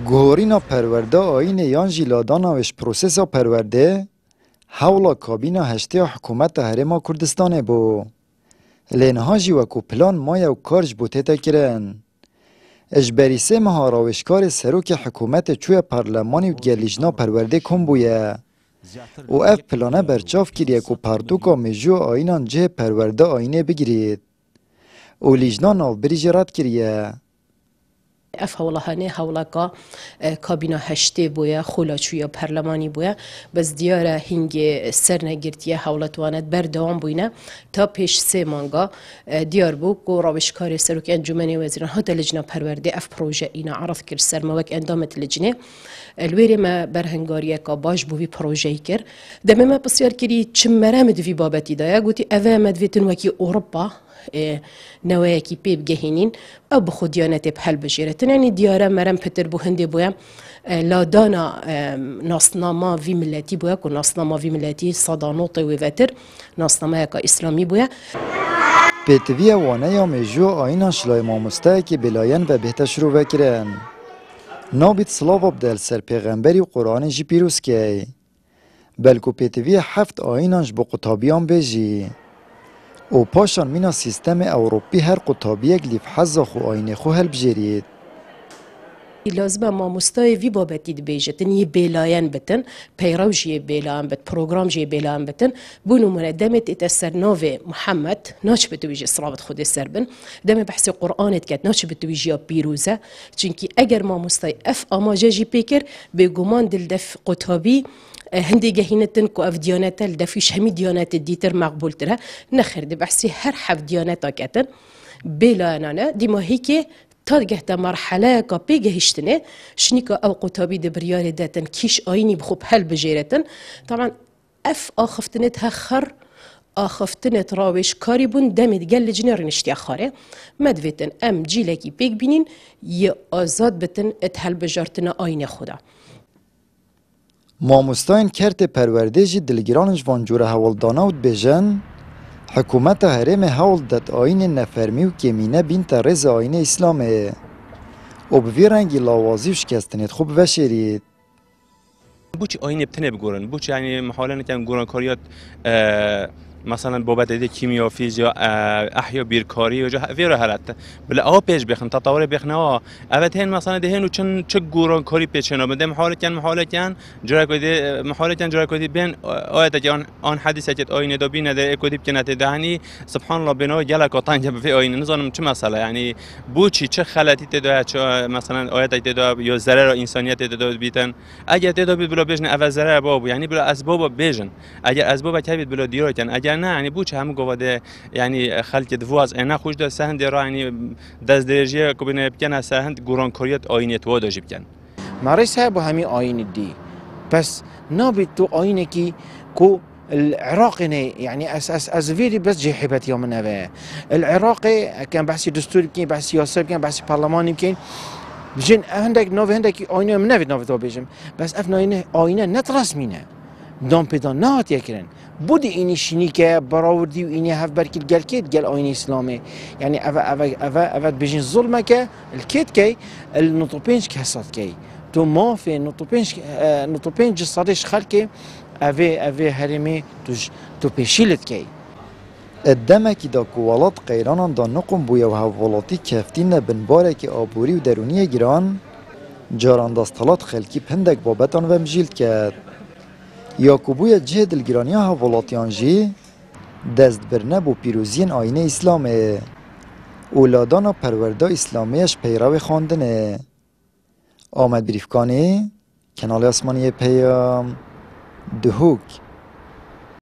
گوهرینا پرورده آین یان جیلادانا وش پروسسا پرورده حولا کابینا هشتی حکومت هرما کردستانه بو. لینها جی وکو پلان مایا و کارج بوتیتا کرن. اجبری سه مها راوشکار سروک حکومت چوی پارلمانی و گلیجنا پرورده کن بویه. و اف پلانه برچاف کریه که پارتوکا مجو آینان جه پرورده آینه بگیرید. و لیجنا ناو بریجی رد کریه. اف هولهانه هولکا کابینا هشته بویا خلاچویا پارلمانی بویا بس دیاره هنگ سر نگرتیه هولتوانت بردوام بوینه تا پیش سه مانگا دیار بو کو روشکار سروک انجمنی وزیران ها لجنه پرورده اف پروژه اینا عرض کرد سر موک اندامت لجنه الویری ما برهنگاریه که باش بوی پروژه کر دم ما بسیار کری چم مرامد وی بابتی دایا گویی اوه مدویتن وکی اروپا نوایکی پیب گهینین او بخودیانت بحل بجیرتن یعنی دیاره مرم پتر بو هنده بویم لادانا ناسنامه وی ملتی بویا که ناسنامه وی ملتی صدانوت و وتر ناسنامه که اسلامی بویا پیتوی وانه یا مجو آینان شلای ماموسته که بلاین و بهت شروع وکرن نابید صلاو بدل سر پیغمبری و قرآن جی پیروز که بلکو پیتوی هفت آینانش با قطابیان بجی او پاشان مینا سیستم اوروپی هر قطابی گلیف حزا خو آینه خو هل بجرید. لازم ما مستای وی بابتی بیجتن یه بیلاین بتن پیروژی بیلاین بت پروگرام جی بیلاین بتن بونو من دمت اتسر نوف محمد ناش بتویج صلابت خود سربن دم بحث قرآن کت ناش بتویج پیروزه چونکی اگر ما مستای اف آماجی پیکر به گمان دل دف قطابی هندی جهینتن کو اف دیانت الدفیش همی دیانت دیتر مقبول تره نخرد بحثی هر حف دیانت کتن بیلاینانه دیما هیکه تاجه مرحله که پیگهشتنه شنیکا او قطابی دبریار داتن کیش آینی بخوب هل بجیرتن طبعا اف آخفتنت هخر آخفتنت راوش کاری بون دمید گل جنر نشتی خاره مدویتن ام جیلکی پیگ بینین یه آزاد بتن ات هل بجارتن آین خدا ماموستاین کرت پرورده جی دلگرانش وانجور هولدانا و بجن حکومت هرم هول داد آین نفرمی و کمینه بین تا رز آین اسلامه و بوی رنگی لاوازی و شکستنید خوب وشرید بوچ آین بتنه بگورن بوچ یعنی محاوله نکن گوران کاریات مثلا بابت ایده کیمیا فیزیا احیا بیرکاری و جا ویرا هرات بلا آب پیش بخن تطور بخن اوتهن مثلا دهن و چه گوران کاری پیچنا بده محاوله کن جرا کدی بین آیت که آن حدیثه که آینه دو بین در کدی کنات دهنی سبحان الله بنا جل کاتان جب فی آینه نظام چه مسئله یعنی بوچی چه خلاتی تدا چه مثلا آیت تدا یا ضرر انسانیت تدا بیتن اگر تدا بلا بجن اول ضرر باب یعنی بلا اسباب بجن اگر اسباب کبید بلا دیار کن اگر نه یعنی بوچ هم گواده یعنی خلک دواز اینا خوش ده سهند را یعنی دست درجه کوبینه بکنه سهند گوران کاریت آینه تو داشت بکن مارسها با همین آین دی بس نابید تو آینه کی کو العراق يعني أس فيري بس جحبت يوم نبأ العراقي كان بحث دستور كين بحث سياسة كين بحث برلماني كين بجن هندك آینه من نفید نفید بیشم بس افناینه آینه نت رسمینه دام پیدا نهات یکرن بود اینی شنی که براوردی و اینی هف برکت گل کید گل آینه اسلامی یعنی اول بیشین ظلمه که الکید کی النطوبینج کسات کی تو ما في نطوبینج صادش خلکه اوه هرمی تو پیشیلت کی الدمکی دا کوالات قیرانان دا نقم بویا و هوالاتی کفتین بنباره که آبوری و درونی گران جاران داستالات خلکی پندک بابتان و مجیلد کرد یا کبوی جه دلگرانی هوالاتیان جی دست برنه بو پیروزین آینه اسلامه اولادانا پرورده اسلامیش پیرو خواندنه آمد بریفکانی کنال اسمانی پیام دهوک